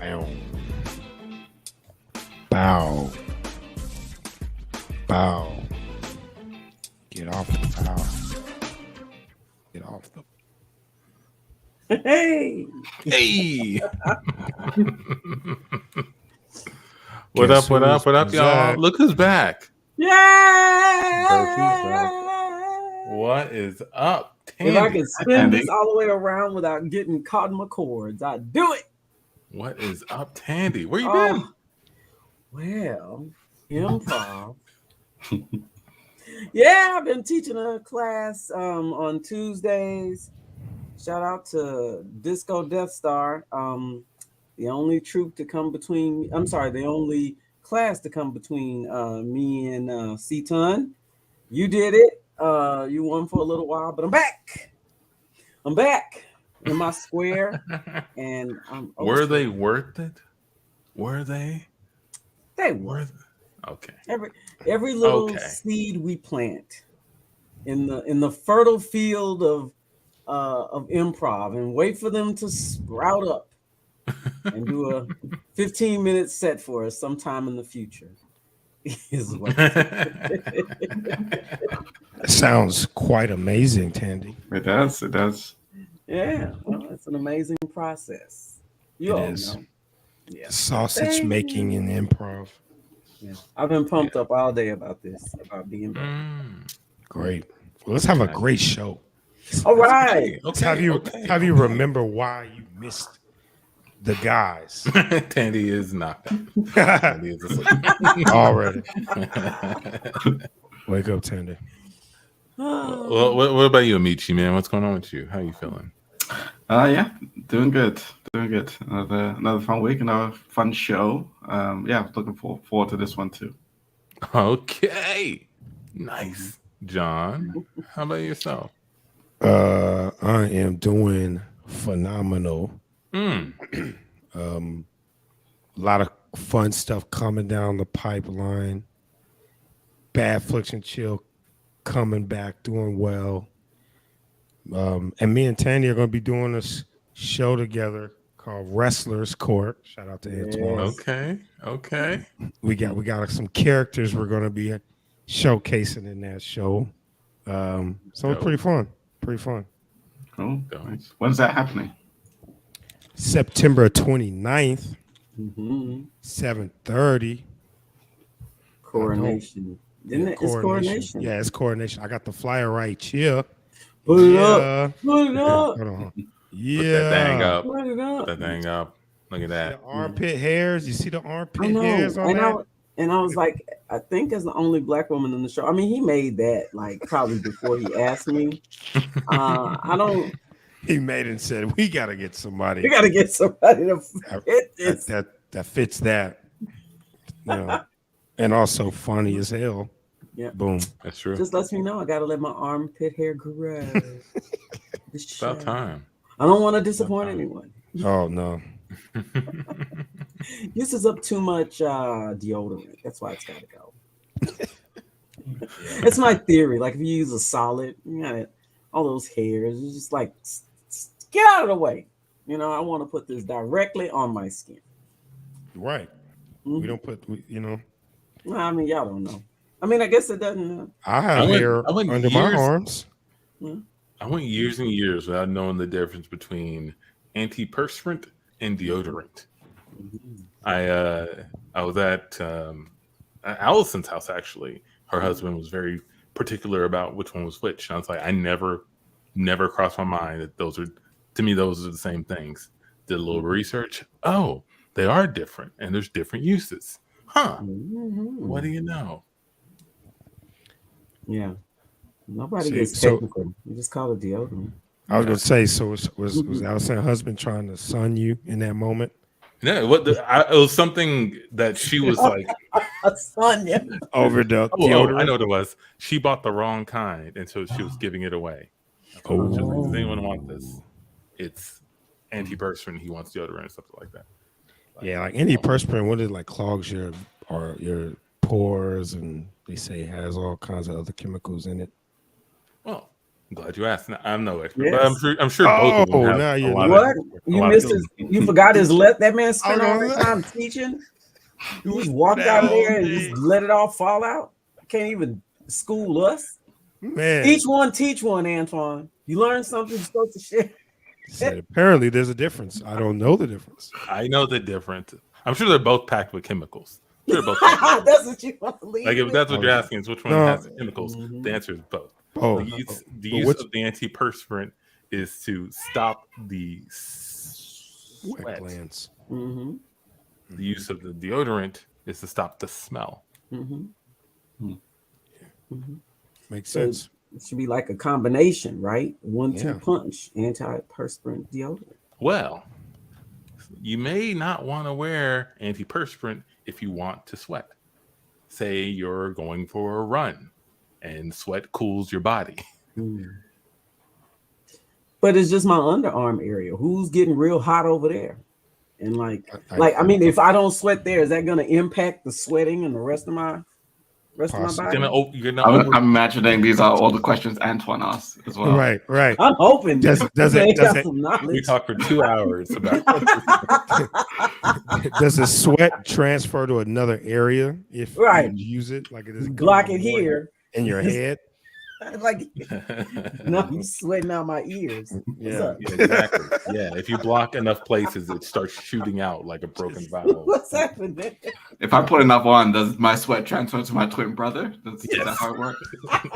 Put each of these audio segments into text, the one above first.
Bow. Bow. Bow. Get off the bow. Get off the. Hey. Hey. What up, y'all? Look who's back. Yeah. What is up, Tandy? If I could spin this all the way around without getting caught in my cords, I'd do it. What is up, Tandy? Where you been? Well, improv. Yeah, I've been teaching a class on Tuesdays. Shout out to Disco Death Star. The only troop to come between, the only class to come between me and Ctun. You did it. You won for a little while, but I'm back. I'm back in my square. And were they worth it? Were they? They were. Okay. Every little seed we plant in the fertile field of improv and wait for them to sprout up and do a 15-minute set for us sometime in the future. Is what That sounds quite amazing, Tandy. It does. Yeah, well, it's an amazing process. You all know. Yeah. Sausage making in improv. Yeah. I've been pumped up all day about this, about being back. Great. Well, let's have a great show. All right. Have you remember why you missed the guys? Tandy is knocked out. Tandy is asleep. Already. Wake up, Tandy. Well, what about you, Amici, man? What's going on with you? How are you feeling? Yeah, doing good. Another fun week, another fun show. Yeah, looking forward to this one too. Okay, nice, John. How about yourself? I am doing phenomenal. A lot of fun stuff coming down the pipeline. Bad Flicks and Chill coming back, doing well. And me and Tandy are going to be doing this show together called Wrestlers Court. Shout out to Antoine. Okay. We got some characters we're going to be showcasing in that show. So it's pretty fun. Cool. Nice. When's that happening? September 29th, 7:30. Coronation. Isn't it? It's Coronation. Yeah, it's Coronation. I got the flyer right here. Put it up. Hold on. Put that thing up. Put that thing up. Look at that. The armpit hairs. You see the armpit hairs on that? And I was like, I think as the only black woman in the show. I mean, he made that like probably before he asked me. He made it and said, we got to get somebody. We got to get somebody to fit this. That fits that. You know, and also funny as hell. Yeah. Boom. That's true. Just lets me know I got to let my armpit hair grow. It's about time. I don't want to disappoint anyone. Oh, no. This is up too much deodorant. That's why it's got to go. It's my theory. Like if you use a solid, you got all those hairs. It's just like, get out of the way. You know, I want to put this directly on my skin. Right. We don't put, Well, I mean, y'all don't know. I mean, I guess it doesn't. I have hair under my arms. I went years and years without knowing the difference between antiperspirant and deodorant. I was at Allison's house, actually. Her husband was very particular about which one was which. And I was like, I never crossed my mind that those are the same things. Did a little research. Oh, they are different, and there's different uses. Huh. What do you know? Yeah. Nobody gets technical. You just call it deodorant. I was going to say, so was Allison's husband trying to sun you in that moment? No, it was something that she was like, Sonya. Over the deodorant. I know what it was. She bought the wrong kind, and so she was giving it away. Does anyone want this? It's antiperspirant. He wants deodorant, something like that. Yeah, like antiperspirant, what it like clogs your pores, and they say it has all kinds of other chemicals in it. Well, I'm glad you asked. I'm no expert, but Yes. I'm sure both of them Oh, have now a you lot know. What? of You lot of missed skills. his, you forgot his left. That man spent I all was that gonna time teaching. He You was just walked that out of all there and day. just let it all fall out. Can't even school us. Man, Each one teach one, Antoine. You learn something, you're supposed to share. said apparently there's a difference. I don't know the difference. I know the difference. I'm sure they're both packed with chemicals. I'm sure they're both packed with That's what you want to leave Like if with? that's what you're asking, is which one No. has the chemicals? Mhm. The answer is both. Oh, The use, but use which of the antiperspirant is to stop the wet sweat. glands? Mhm. The use of the deodorant is to stop the smell. Mhm. Hmm. Mhm. Makes So sense. it should be like a combination, right? 1-2 Yeah. punch antiperspirant deodorant. Well, you may not want to wear antiperspirant if you want to sweat. Say you're going for a run and sweat cools your body. Mm. But it's just my underarm area. Who's getting real hot over there? And I mean, if I don't sweat there, is that going to impact the sweating and the rest of my Possibly. body? You're gonna I'm imagining these are all the questions Antoine asked as well. Right. I'm hoping. Does they it got does some we knowledge. talked for 2 hours about it does the sweat transfer to another area if Right. you use it? Like it is Block it here. in your head. Like, no, you sweating out my ears. What's Yeah. up? Yeah, exactly. Yeah, if you block enough places, it starts shooting out like a broken valve. What's happening? If I put enough on, does my sweat transfer to my twin brother? Is Yes. that how it works?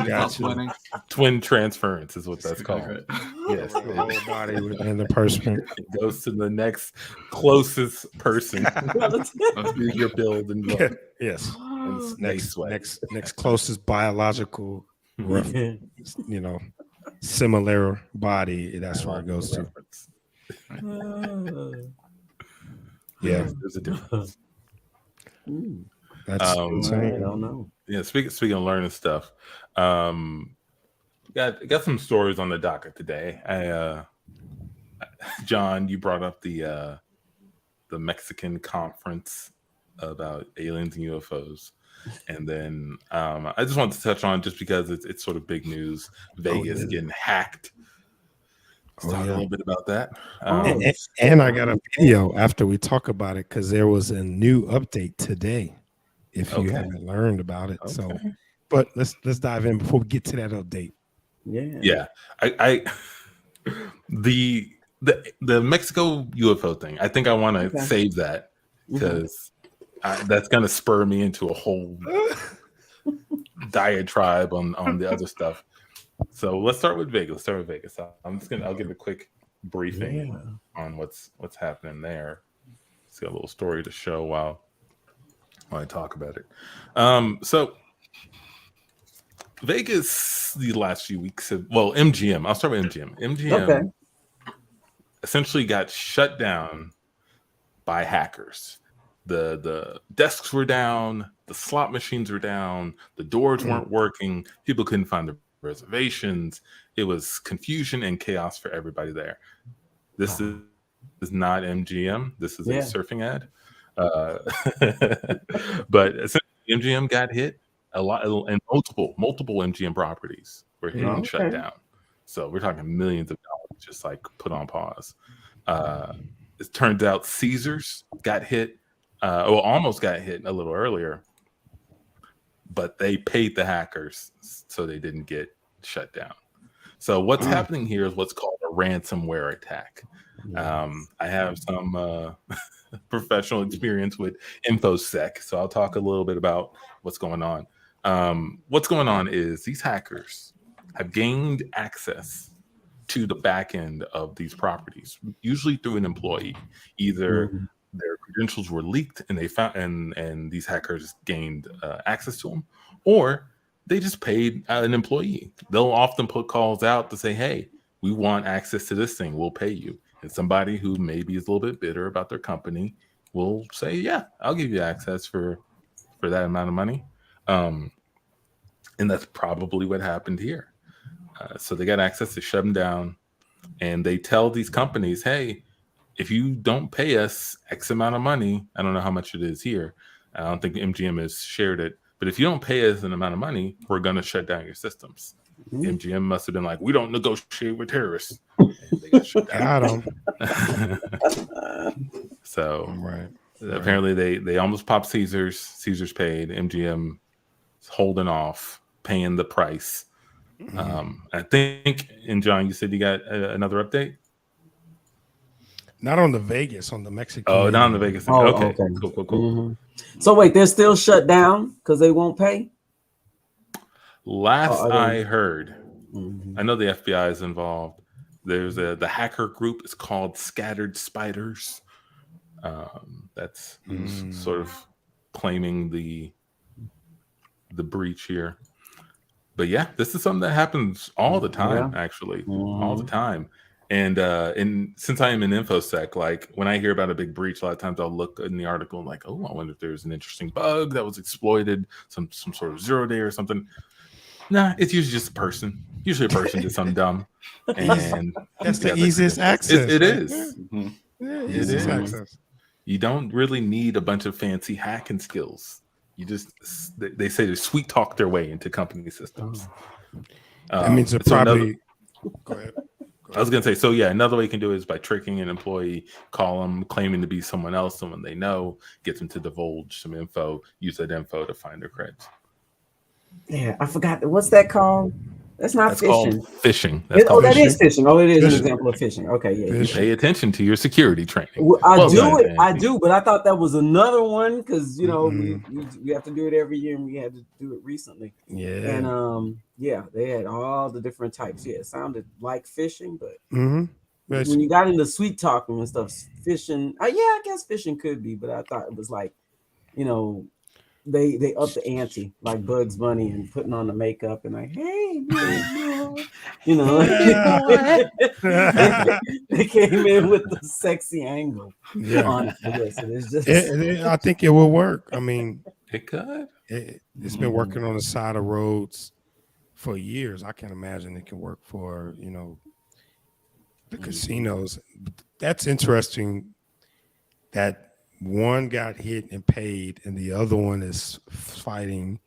Gotcha. Sweating? Twin transference is what that's called. Okay. Yes, Cover the whole body with antiperspirant. it goes to the next closest person That's to your build and look. Yes. And stay sweat. Next closest biological similar body. That's where it goes to. Yeah. There's a difference. That's I insane. don't know. Yeah, speaking of learning stuff, got some stories on the docket today. John, you brought up the Mexican conference about aliens and UFOs, and then I just wanted to touch on, just because it's sort of big news, Vegas getting hacked. Let's talk a little bit about that. And I got a video after we talk about it, because there was a new update today. If you haven't learned about it, so but let's dive in before we get to that update. Yeah. I the Mexico UFO thing, I think I want to save that, because that's going to spur me into a whole diatribe on the other stuff. So let's start with Vegas. I'll give a quick briefing on what's happening there. It's got a little story to show while I talk about it. So Vegas, the last few weeks MGM. I'll start with MGM. MGM essentially got shut down by hackers. The desks were down, the slot machines were down, the doors weren't working, people couldn't find the reservations. It was confusion and chaos for everybody there. This is not MGM. This is a surfing ad. But essentially MGM got hit a lot, and multiple MGM properties were hit and shut down. So we're talking millions of dollars just like put on pause. It turns out Caesars got hit, almost got hit a little earlier, but they paid the hackers so they didn't get shut down. So what's happening here is what's called a ransomware attack. I have some professional experience with InfoSec, so I'll talk a little bit about what's going on. What's going on is these hackers have gained access to the back end of these properties, usually through an employee. Either their credentials were leaked and they found, and these hackers gained access to them, or they just paid an employee. They'll often put calls out to say, "Hey, we want access to this thing. We'll pay you." And somebody who maybe is a little bit bitter about their company will say, "Yeah, I'll give you access for that amount of money." And that's probably what happened here. So they got access to shut them down, and they tell these companies, "Hey, if you don't pay us X amount of money," I don't know how much it is here. I don't think MGM has shared it, But if you don't pay us an amount of money, we're going to shut down your systems. MGM must have been like, we don't negotiate with terrorists. And they got shut down. Got him. So Right. apparently they almost popped Caesars. Caesars paid. MGM is holding off, paying the price. I think, and John, you said you got another update? Not on the Vegas, on the Mexican. Oh, not on the Vegas thing. Oh, Okay. okay. Cool. So wait, they're still shut down because they won't pay? Last Oh, I heard, Mhm. I know the FBI is involved. There's the hacker group. It's called Scattered Spiders. That's who's sort of claiming the breach here. But yeah, this is something that happens all the time, actually, all the time. And since I am in InfoSec, like when I hear about a big breach, a lot of times I'll look in the article and like, oh, I wonder if there's an interesting bug that was exploited, some sort of 0 day or something. Nah, it's usually just a person. Usually a person did something dumb. And that's the easiest access. It right? is. Yeah, It easiest is. access. You don't really need a bunch of fancy hacking skills. You just, they say they sweet talk their way into company systems. That means they're probably. Go ahead. I was going to say, so yeah, another way you can do it is by tricking an employee, call them, claiming to be someone else, someone they know, get them to divulge some info, use that info to find their creds. Yeah, I forgot. What's that called? That's not That's fishing. called phishing. That's called that is phishing. fishing. Oh, it is Fishing. an example of fishing. Okay, yeah. You pay attention to your security training. Well, I Well, do, but I thought that was another one because you know Mhm. we have to do it every year, and we had to do it recently. Yeah. And yeah, they had all the different types. Yeah, it sounded like fishing, but Yes. when you got into sweet talking and stuff, fishing. Yeah, I guess fishing could be, but I thought it was like, you know, they upped the ante like Bugs Bunny and putting on the makeup and like, hey, boy, you know, they came in with the sexy angle on it. Yes, it is just. I think it will work. I mean, It could. it's been working on the side of roads for years. I can't imagine it can work for the casinos. That's interesting. That one got hit and paid, and the other one is fighting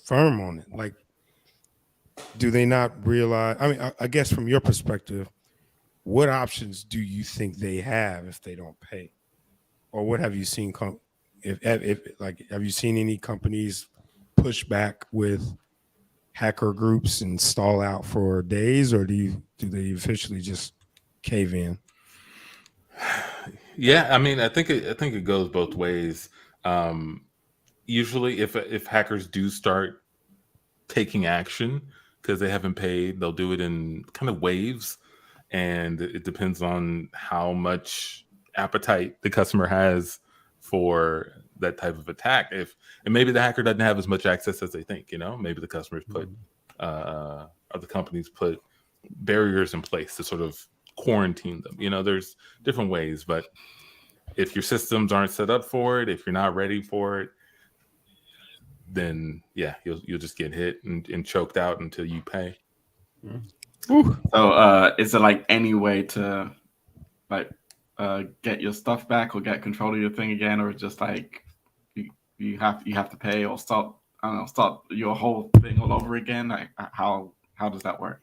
firm on it. Like, do they not realize? I mean, I guess from your perspective, what options do you think they have if they don't pay, or what have you seen? Have you seen any companies push back with hacker groups and stall out for days, or do they officially just cave in? Yeah, I mean, I think it goes both ways. Usually, if hackers do start taking action because they haven't paid, they'll do it in kind of waves, and it depends on how much appetite the customer has for that type of attack. And maybe the hacker doesn't have as much access as they think. You know, maybe the customers put or the companies put barriers in place to sort of quarantine them. You know, there's different ways, but if your systems aren't set up for it, if you're not ready for it, then yeah, you'll just get hit and choked out until you pay. So is there like any way to like get your stuff back or get control of your thing again, or just like you have to pay or start your whole thing all over again? Like how does that work?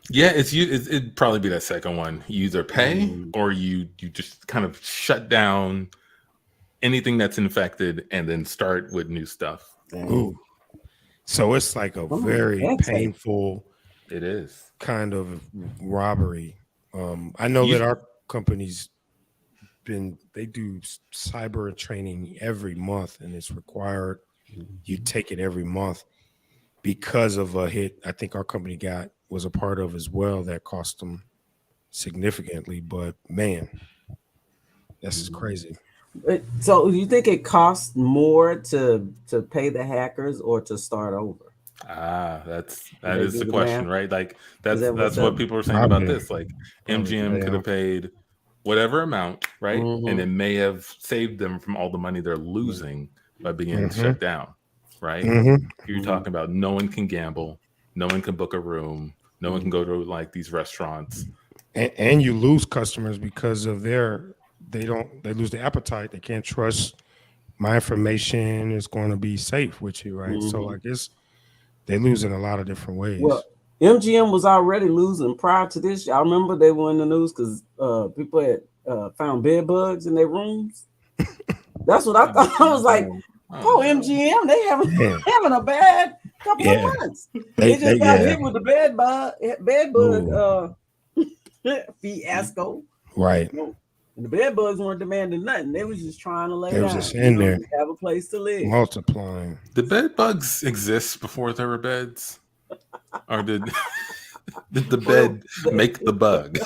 Yeah, it'd probably be that second one. You either pay or you just kind of shut down anything that's infected and then start with new stuff. Ooh. So it's like a very painful It is kind of robbery. I know that our company's they do cyber training every month, and it's required. You take it every month because of a hit I think our company was a part of as well that cost them significantly. But man, this is crazy. So you think it costs more to pay the hackers or to start over? that is the question, right? Like that's what people are saying Probably. about this. Like MGM could have paid whatever amount, right? And it may have saved them from all the money they're losing by being shut down, right? You're talking about no one can gamble, no one can book a room, no one can go to like these restaurants. And you lose customers because of they lose the appetite. They can't trust my information is going to be safe with you, right? So Mhm. like they lose in a lot of different ways. Well, MGM was already losing prior to this. Y'all remember they were in the news because people had found bed bugs in their rooms. That's what I thought. I was like, oh, MGM, they Yeah. having a bad couple of Yeah. months. They They just got yeah. hit with the bed bug fiasco. Right. No. And the bed bugs weren't demanding nothing. They was just trying to lay They was down, just in there just have a place to live. multiplying. Did bed bugs exist before there were beds? Or did the bed make the bug?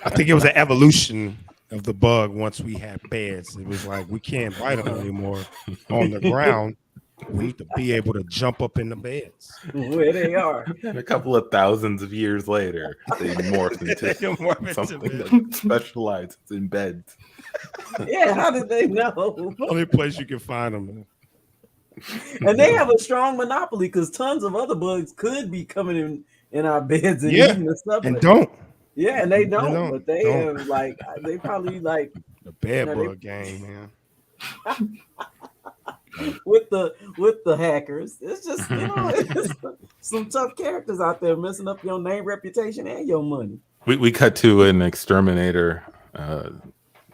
I think it was an evolution of the bug once we had beds. It was like we can't bite them anymore on the ground. We need to be able to jump up in the beds. Where they are. And a couple of thousands of years later, they morphed into something that specializes in beds. Yeah, how did they know? Only place you can find them. And they have a strong monopoly because tons of other bugs could be coming in our beds and eating the stuff. And don't. Yeah, and they don't. But they have like they probably like the bed bug game, man. with the hackers. It's just it's some tough characters out there messing up your name, reputation, and your money. We cut to an exterminator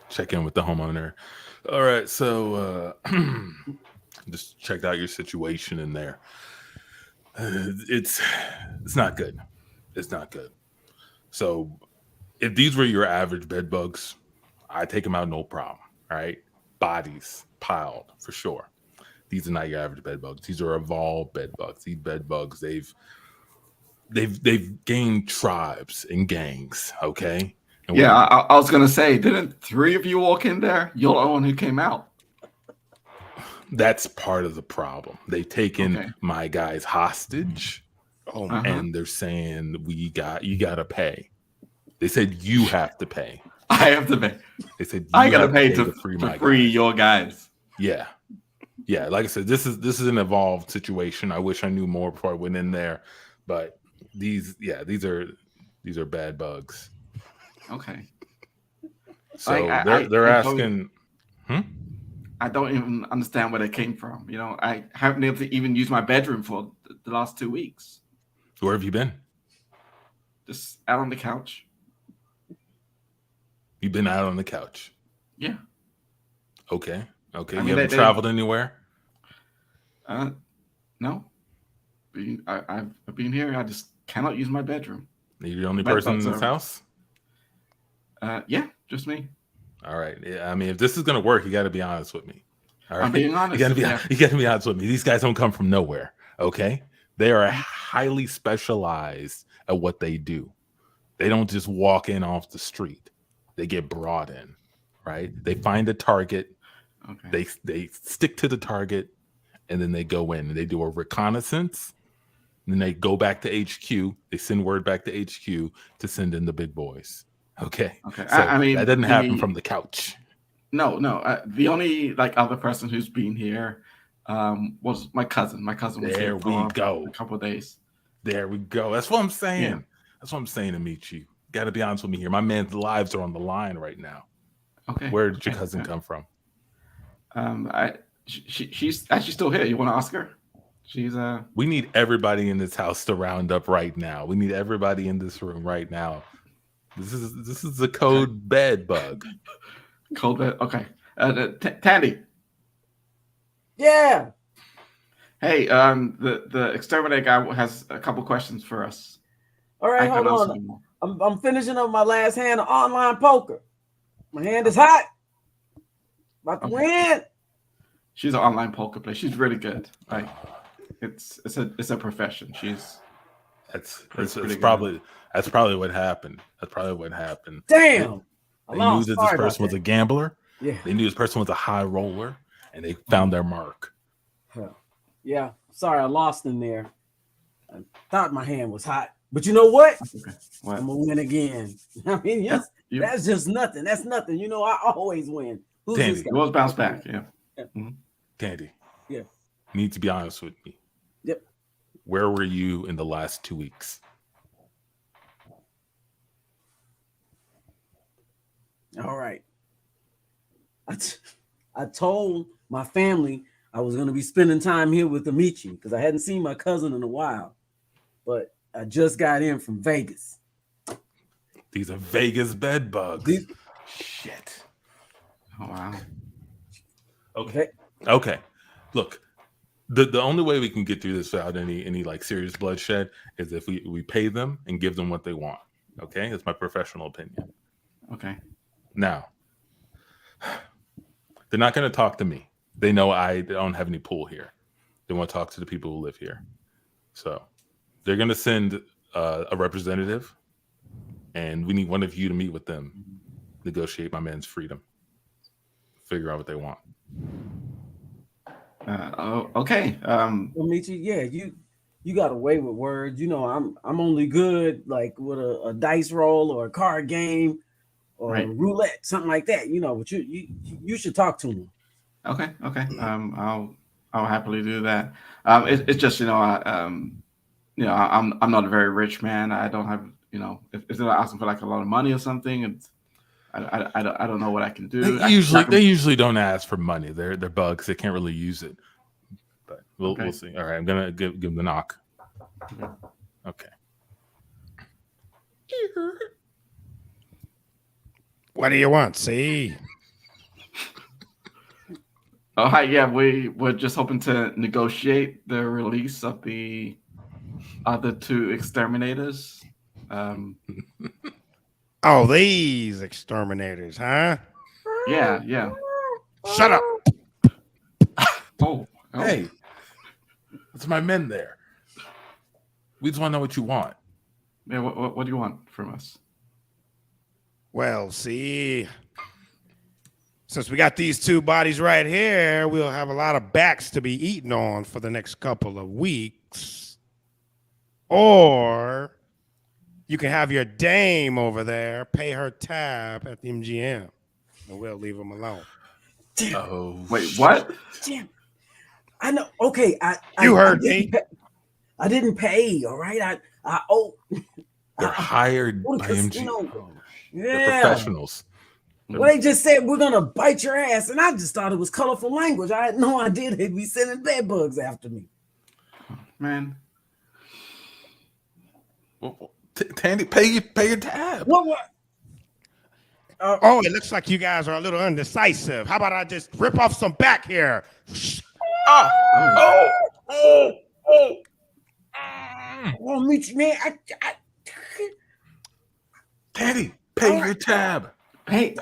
check in with the homeowner. All right, so just checked out your situation in there. It's not good. It's not good. So if these were your average bed bugs, I take them out no problem. Right, bodies piled for sure. These are not your average bed bugs. These are evolved bed bugs. These bed bugs, they've gained tribes and gangs. Okay. And yeah, I was gonna say, didn't 3 of you walk in there? You're the one who came out. That's part of the problem. They've taken my guys hostage, and they're saying you got to pay. They said you have to pay. I have to pay. They said I gotta pay to free guys. your guys. Yeah. Like I said, this is an evolved situation. I wish I knew more before I went in there, but these are bad bugs. Okay. So they're asking. I don't even understand where they came from. I haven't been able to even use my bedroom for the last 2 weeks. Where have you been? Just out on the couch. You've been out on the couch. Yeah. Okay. I You mean, haven't traveled anywhere? No. I've been here. I just cannot use my bedroom. You're the only person in this house? Yeah, just me. All right. Yeah, I mean, if this is gonna work, you got to be honest with me. All right. I'm being honest. You got to be honest with me. These guys don't come from nowhere. Okay. They are highly specialized at what they do. They don't just walk in off the street. They get brought in. Right. They find a target. Okay. They stick to the target, and then they go in and they do a reconnaissance. And then they go back to HQ. They send word back to HQ to send in the big boys. Okay. Okay. So I mean, that doesn't happen from the couch. No. The only other person who's been here was my cousin. My cousin was here for a couple of days. There we go. That's what I'm saying. Yeah. That's what I'm saying to meet you. Got to be honest with me here. My man's lives are on the line right now. Okay. Where did your cousin come from? She's actually still here. You want to ask her? She's We need everybody in this house to round up right now. We need everybody in this room right now. This is the code bed bug. Code bed. Okay. Tandy. Yeah. Hey, the exterminator guy has a couple questions for us. All right, hold on. I'm finishing up my last hand of online poker. My hand is hot. About to win. She's an online poker player. She's really good. Like it's a profession. That's probably what happened. That's probably what happened. Damn. They knew that this person was a gambler. Yeah. They knew this person was a high roller, and they found their mark. Yeah. Sorry, I lost in there. I thought my hand was hot. But you know what? Okay. What? I'm gonna win again. I mean, that's just nothing. That's nothing. I always win. Tandy, we'll bounce back. Yeah. Mm-hmm. Tandy. Yeah. You need to be honest with me. Yep. Where were you in the last 2 weeks? All right. I told my family I was going to be spending time here with Amici because I hadn't seen my cousin in a while, but I just got in from Vegas. These are Vegas bed bugs. These- Shit. Oh wow. Okay. Look, the only way we can get through this without any like serious bloodshed is if we pay them and give them what they want. Okay, that's my professional opinion. Okay. Now, they're not going to talk to me. They know I don't have any pull here. They want to talk to the people who live here. So they're going to send a representative, and we need one of you to meet with them, negotiate my man's freedom, figure out what they want. Okay. Amici, yeah, you got away with words. You know, I'm only good like with a dice roll or a card game or Right. roulette, something like that. You know, but you should talk to him. Okay. I'll happily do that. It's just I'm not a very rich man. I don't have if they're asking for like a lot of money or something, it's I don't know what I can do. They usually don't ask for money. They're bugs. They can't really use it. But we'll see. All right, I'm gonna give them the knock. Okay. What do you want? See? Oh hi, yeah, we're just hoping to negotiate the release of the other two exterminators. Oh, these exterminators, huh? Yeah. Shut up. Oh. Hey, that's my men there. We just want to know what you want. Yeah, what do you want from us? Well, see, since we got these two bodies right here, we'll have a lot of backs to be eaten on for the next couple of weeks. Or you can have your dame over there pay her tab at the MGM, and we'll leave them alone. Oh, Wait, what? Damn. I know. Okay, You heard me. I didn't pay. All right, I owe. they're hired Oh, by casino. MG. Oh, Yeah. they're professionals. Well, they just said we're gonna bite your ass, and I just thought it was colorful language. I had no idea they'd be sending bed bugs after me. Man. Tandy, pay your tab. What? Oh, it looks like you guys are a little undecisive. How about I just rip off some back here? Oh, Mitch, man, I Tandy, pay your tab. Pay.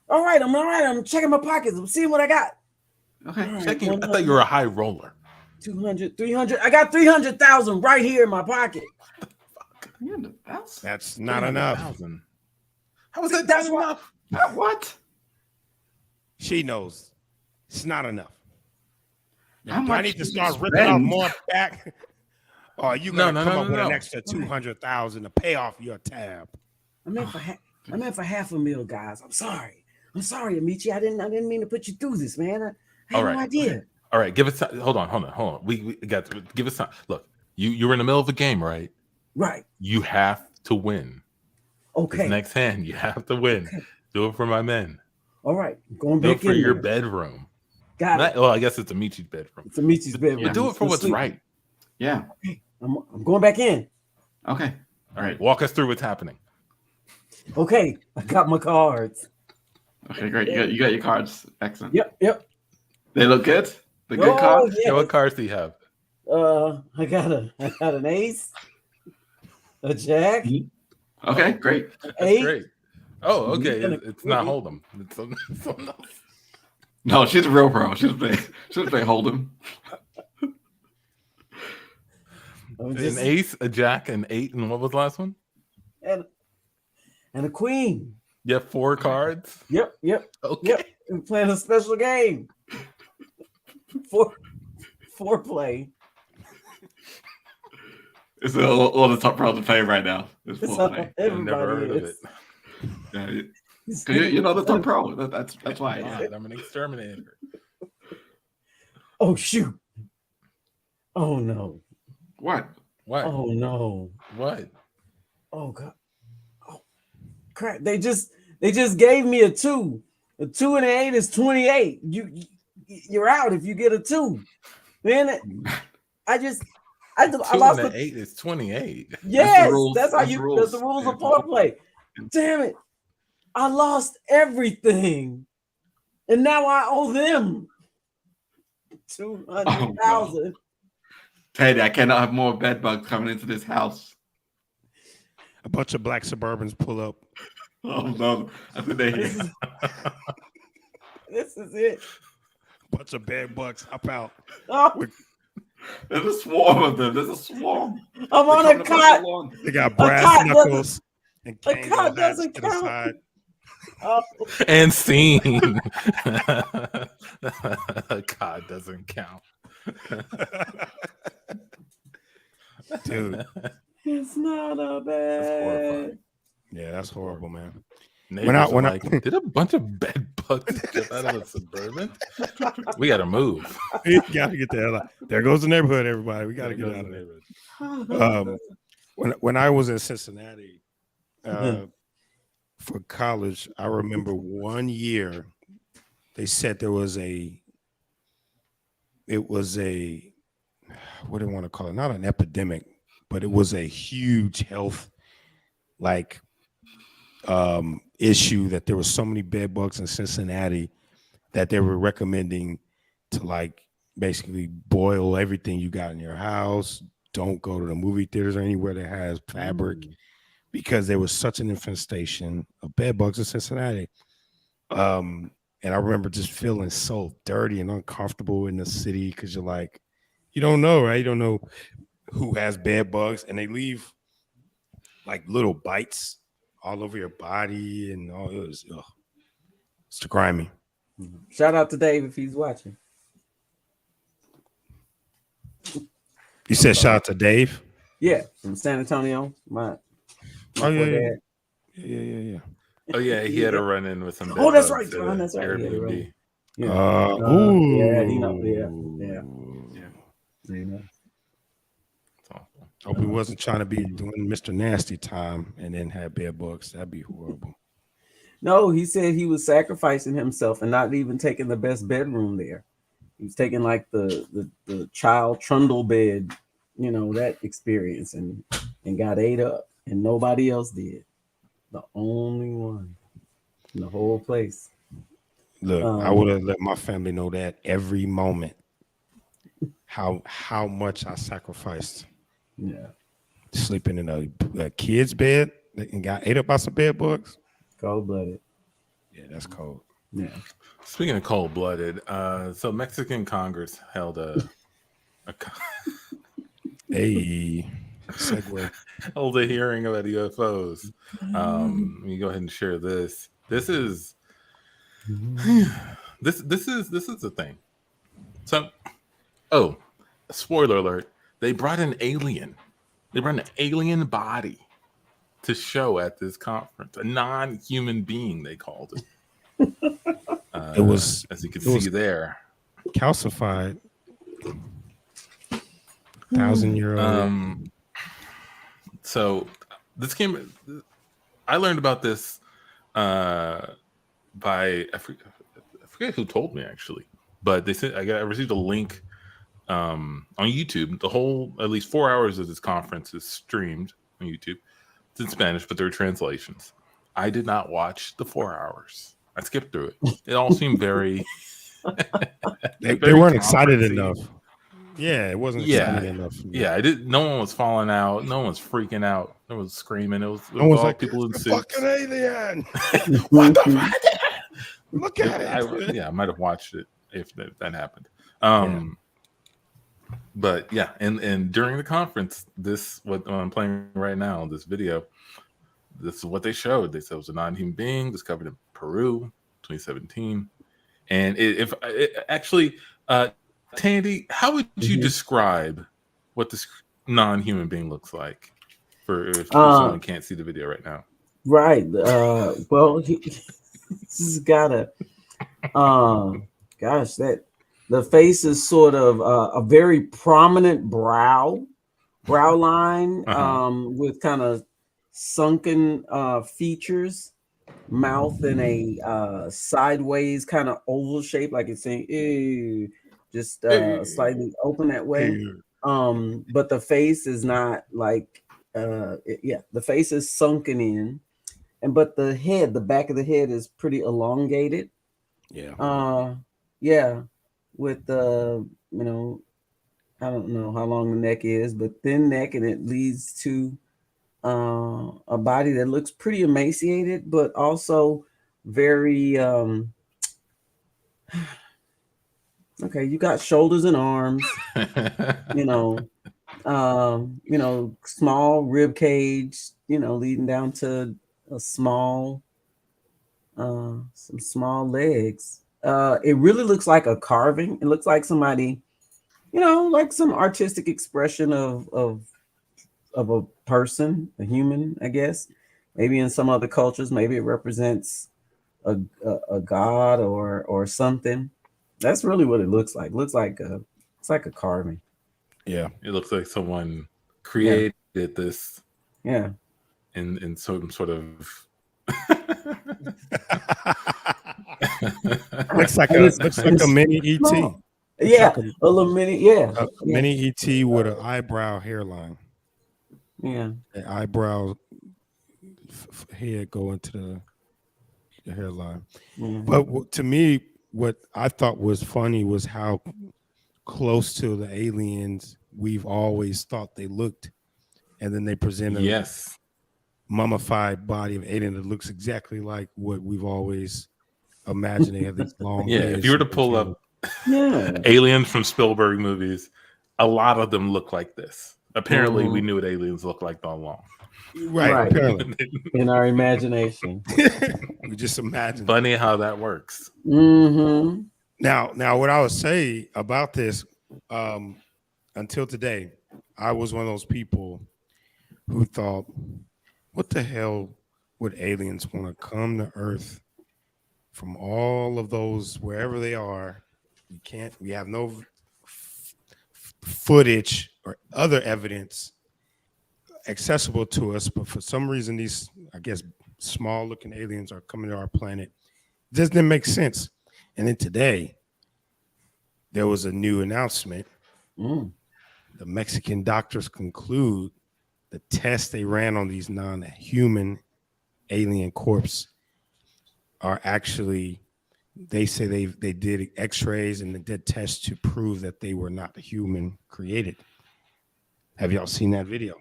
all right. I'm checking my pockets. I'm seeing what I got. Okay. Checking. I thought you were a high roller. 200, 300. I got 300,000 right here in my pocket. That's not enough. How is that? That's enough? What? She knows it's not enough. How Do much I need to did start you ripping off spend? more back? Or are you gonna come up with an no. extra 200,000 to pay off your tab? I meant for $500,000, guys. I'm sorry, Amici. I didn't mean to put you through this, man. I had no idea. All right, give us time. Hold on. We got to give us time. Look, you were in the middle of a game, right? Right. You have to win. Okay. This next hand, you have to win. Okay. Do it for my men. All right. Going do back it for in your there. bedroom. Got it. Well, I guess it's Amici's bedroom. It's Amici's bedroom. But do it for what's right. Yeah. Okay. I'm going back in. Okay. All right. Walk us through what's happening. Okay. I got my cards. Okay, great. You got your cards. Excellent. Yep. They look good. The good cards. Yeah. What cards do you have? I got an ace, a jack. Okay, great. That's great. Oh, okay. It's not Hold'em. It's something else. No, she's a real pro. She's play Hold'em. An ace, a jack, an 8, and what was the last one? And a queen. You have 4 cards? Yep. Okay. Yep. We're playing a special game. Foreplay. It's all the top pros to play right now. It's foreplay. I've never heard of it. Yeah, you're not the top pro. That's why. Yeah, I'm an exterminator. Oh shoot! Oh no! What? Oh no! What? Oh god! Oh crap! They just gave me a 2, A 2 and an 8 is 28. You're out if you get a 2. Then I Two lost and the 8 is 28. yes. rules. That's how That's you. the That's the rules. rules of foreplay. Damn it! I lost everything, and now I owe them $200,000. Teddy, I cannot have more bed bugs coming into this house. A bunch of black Suburbans pull up. Oh no, I think they This is it. Bunch of bed bugs hop out. Oh, There's a swarm of them. There's a swarm. I'm on a cot. They got brass cot knuckles and a Kango cot hats doesn't to the count. side. Oh, And scene. God doesn't count. Dude, it's not a That's bad. horrifying. yeah, that's horrible, man. Neighbors are like, did a bunch of bed bugs get out of the Suburban? We got to move. You gotta get the hell out. There goes the neighborhood, everybody. We gotta get out of there. When I was in Cincinnati for college, I remember one year they said it was a what do you want to call it? Not an epidemic, but it was a huge health issue that there were so many bed bugs in Cincinnati that they were recommending to basically boil everything you got in your house. Don't go to the movie theaters or anywhere that has fabric because there was such an infestation of bed bugs in Cincinnati. And I remember just feeling so dirty and uncomfortable in the city because you're like, you don't know, right? You don't know who has bed bugs, and they leave like little bites all over your body and all. It's grimy. Shout out to Dave if he's watching. You said shout out to Dave? Yeah, from San Antonio. My Oh, yeah, yeah. dad. Yeah. Oh, yeah, he had a run in with some bed Oh, that's bugs right, at John, that's right. Airbnb. Yeah. Ooh. Yeah, he know. Yeah. It's awful. Hope he wasn't trying to be doing Mr. Nasty time and then had bed bugs. That'd be horrible. No, he said he was sacrificing himself and not even taking the best bedroom there. He was taking like the child trundle bed, that experience, and got ate up, and nobody else did. The only one in the whole place. Look, I would have let my family know that every moment how much I sacrificed. Yeah. Sleeping in a kid's bed and got ate up by some bed bugs. Cold-blooded. Yeah, that's cold. Yeah. Speaking of cold-blooded, so Mexican Congress held a segue. held a hearing about UFOs. Let me go ahead and share this. This is this is the thing. So, spoiler alert! They brought an alien. They brought an alien body to show at this conference. A non-human being, they called it. It was, as you can see there, calcified. 1,000-year-old. So this came. I learned about this by I forget who told me actually, but they said I received a link on YouTube. The whole at least 4 hours of this conference is streamed on YouTube. It's in Spanish, but there are translations. I did not watch the 4 hours. I skipped through it. It all seemed very. They weren't excited enough. Yeah, it wasn't exciting enough. Yeah, I did. No one was falling out. No one was freaking out. No one was screaming. It was was all like, people in the suits. fucking alien. What the fuck? Look at it. I might have watched it if that happened. But yeah, and during the conference, what I'm playing right now, this video, this is what they showed. They said it was a non-human being discovered in Peru, 2017, and Tandy, how would you describe what this non-human being looks like if someone can't see the video right now? Right. Well, he's got the face is sort of a very prominent brow line with kind of sunken features. mouth in a sideways kind of oval shape, like it's saying ew, just slightly open that way. But the face is not like the face is sunken in, and but the back of the head is pretty elongated. Yeah. Yeah, with the I don't know how long the neck is, but thin neck, and it leads to a body that looks pretty emaciated, but also very okay. You got shoulders and arms, you know, small rib cage, leading down to a small, some small legs. It really looks like a carving. It looks like somebody, like some artistic expression of a person, a human, I guess. Maybe in some other cultures, maybe it represents a god or something. That's really what it looks like. It's like a carving. Yeah. It looks like someone Yeah. created this Yeah. in some sort of looks like And a mini ET. small. Yeah, like a little mini. Yeah. a Yeah. mini ET with an eyebrow hairline. Yeah. The eyebrow head go into the hairline. Yeah. But to me, what I thought was funny was how close to the aliens we've always thought they looked, and then they present a yes. mummified body of alien that looks exactly like what we've always imagined. They have these long Yeah, heads. if you were to pull up Yeah. aliens from Spielberg movies, a lot of them look like this. Apparently, we Mhm. knew what aliens looked like all along. Right, apparently. In our imagination. We just imagine. Funny how that works. Mm-hmm. Now, what I would say about this, until today, I was one of those people who thought, what the hell would aliens want to come to Earth from all of those, wherever they are? We have no footage or other evidence accessible to us, but for some reason, these, I guess, small looking aliens are coming to our planet. It doesn't make sense. And then today, there was a new announcement. Mm. The Mexican doctors conclude the tests they ran on these non-human alien corpses are actually, they say they did x-rays and they did tests to prove that they were not human created. Have y'all seen that video?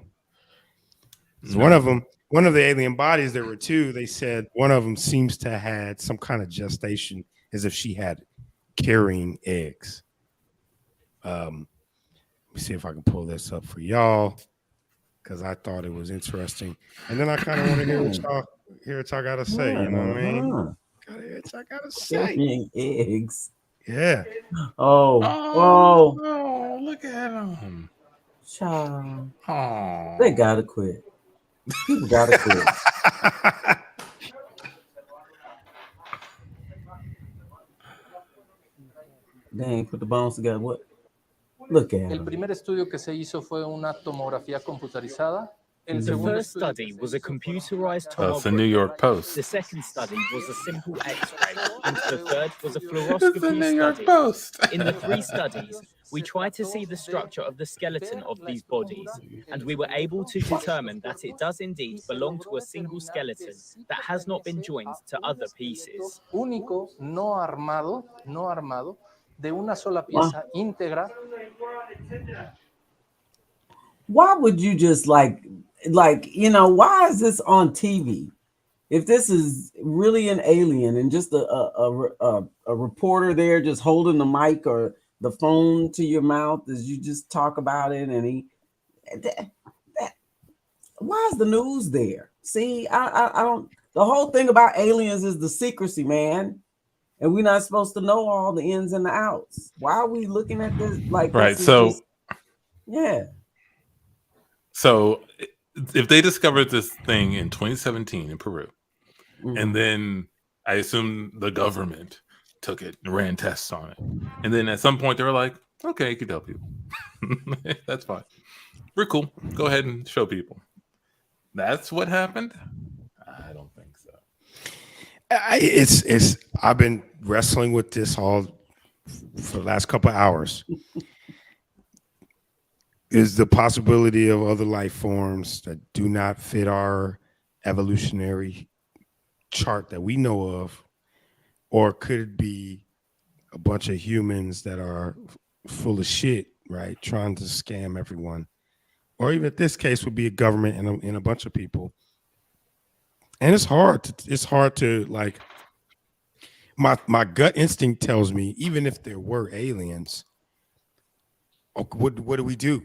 No. One of the alien bodies, there were two, they said one of them seems to have had some kind of gestation, as if she had carrying eggs. Let me see if I can pull this up for y'all, because I thought it was interesting. And then I kind of want to hear what y'all got to say. You know what I mean? Gotta hear what y'all got to say. Carrying eggs. Yeah. Oh. Look at them. Child. Oh. They gotta quit. People gotta quit. They ain't put the bones together. What? Look at El them. primer estudio que se hizo fue una tomografía computarizada. El The segundo first estudio study que was se a hizo fue computerized Oh, it's the tomography. New York Post. The second study was a simple X-ray, and the third was a It's the fluoroscopy New York study. Post. In the three studies, we tried to see the structure of the skeleton of these bodies, and we were able to determine that it does indeed belong to a single skeleton that has not been joined to other pieces. único, no armado, de una sola pieza íntegra. Why would you just why is this on TV? If this is really an alien and just a reporter there just holding the mic or the phone to your mouth as you just talk about it, and why is the news there? See, I don't. The whole thing about aliens is the secrecy, man, and we're not supposed to know all the ins and the outs. Why are we looking at this like Right. this is So, just, yeah. So if they discovered this thing in 2017 in Peru, and then I assume the government took it and ran tests on it, and then at some point they were like, okay, you can tell people. That's fine. We're cool. Go ahead and show people. That's what happened? I don't think so. It's I've been wrestling with this all for the last couple of hours. Is the possibility of other life forms that do not fit our evolutionary chart that we know of, or could it be a bunch of humans that are full of shit, right? Trying to scam everyone, or even in this case would be a government and a bunch of people. And it's hard to like my gut instinct tells me even if there were aliens, what do we do?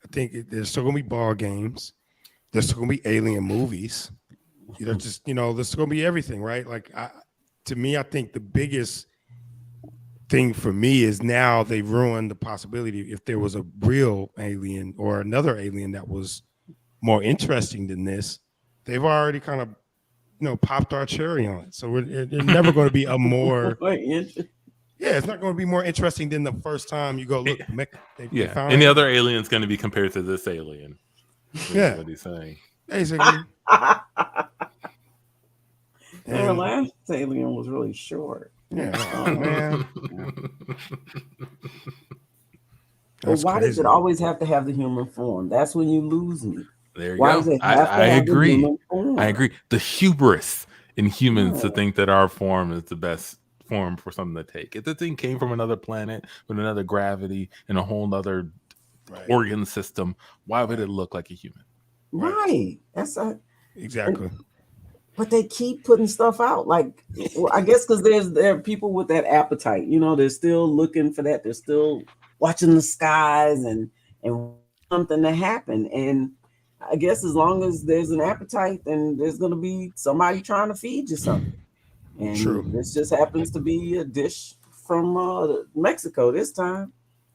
I think there's still gonna be ball games. There's still gonna be alien movies. There's still gonna be everything, right? Like, to me, I think the biggest thing for me is now they've ruined the possibility if there was a real alien or another alien that was more interesting than this. They've already kind of popped our cherry on it. So it's never going to be a more it's not going to be more interesting than the first time you go look. They found any other alien's going to be compared to this alien. Yeah, what he's saying. Basically. The last alien was really short. Yeah, man. But why does it always have to have the human form? That's when you lose me. There you why go. Does it have I to have agree. The human form? I agree. The hubris in humans to think that our form is the best form for something to take. If the thing came from another planet with another gravity and a whole other organ system, why would it look like a human? Right. That's exactly. But they keep putting stuff out. Like, I guess because there are people with that appetite. They're still looking for that. They're still watching the skies and something to happen. And I guess as long as there's an appetite, then there's going to be somebody trying to feed you something. And this just happens to be a dish from Mexico this time,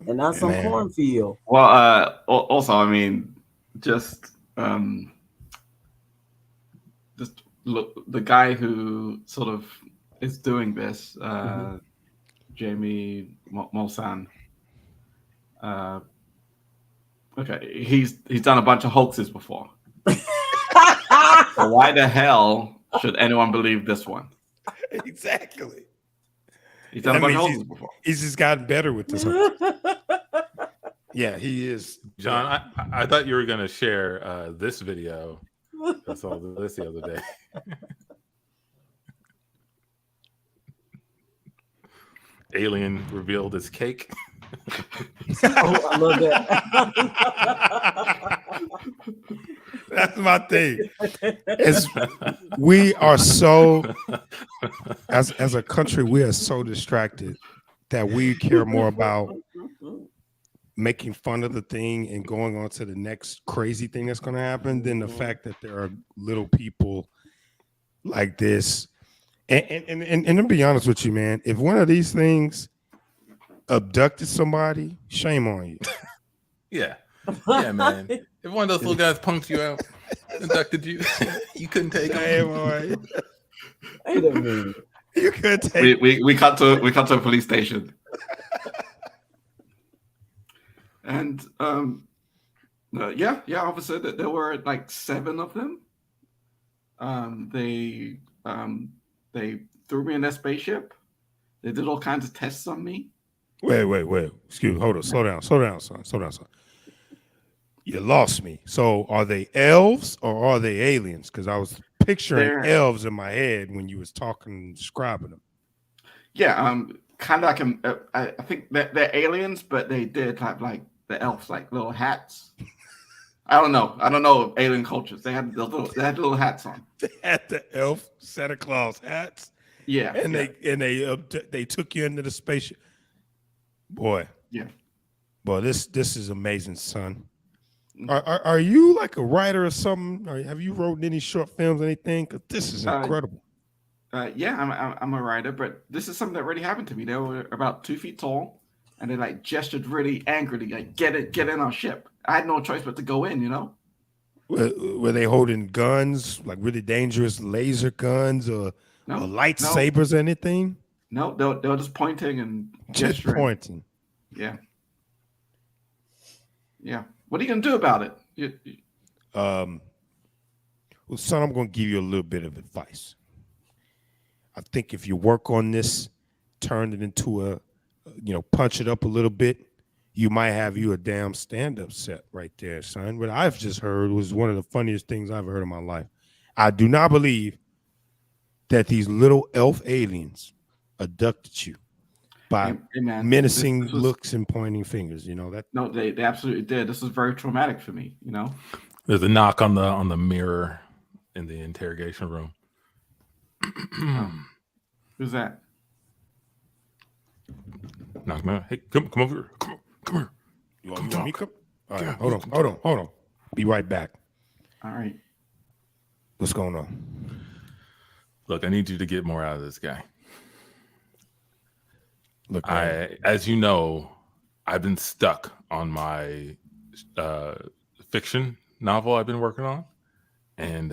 and not some cornfield. Well, also, I mean, just look, the guy who sort of is doing this, Jamie Molsan. Okay, he's done a bunch of hoaxes before. So why the hell should anyone believe this one? Exactly. He's done a bunch of hoaxes before. He's just gotten better with this. Yeah, he is. John, I thought you were going to share this video. I saw this the other day. Alien revealed his cake. I love that. That's my thing. We are so, as a country, we are so distracted that we care more about making fun of the thing and going on to the next crazy thing that's going to happen than the fact that there are little people like this. And to be honest with you, man, if one of these things abducted somebody, shame on you. Yeah, man. If one of those little guys punked you out, abducted you, you couldn't take him. Wait a minute. You couldn't take. We cut to a police station, and officer, that there were like 7 of them. They threw me in their spaceship. They did all kinds of tests on me. Wait. Excuse me. Hold on. Slow down, son. You lost me. So are they elves or are they aliens? Because I was picturing elves in my head when you was talking and describing them. Yeah, kind of like I think they're aliens, but they did have like the elves, like little hats. I don't know alien cultures. They had little hats on. They had the elf Santa Claus hats. Yeah, and they took you into the spaceship. Boy, this is amazing, son. Are you like a writer or something? Or have you written any short films, anything? Because this is incredible. I'm a writer, but this is something that really happened to me. They were about 2 feet tall, and they like gestured really angrily, like get in our ship. I had no choice but to go in, Were they holding guns, like really dangerous laser guns or lightsabers or anything? No, they were just pointing and just gesturing. Pointing. Yeah. What are you gonna do about it? Well, son, I'm gonna give you a little bit of advice. I think if you work on this, turn it into a, punch it up a little bit, you might have you a damn stand-up set right there, son. What I've just heard was one of the funniest things I've heard in my life. I do not believe that these little elf aliens abducted you by Hey, man, menacing this was, looks and pointing fingers. That. no, they absolutely did. This was very traumatic for me. There's a knock on the mirror in the interrogation room. Who's that? Knock, knock. Hey, come over here. Come here. You want me to come? All right, hold on. Be right back. All right. What's going on? Look, I need you to get more out of this guy. Look, as you know, I've been stuck on my fiction novel I've been working on. And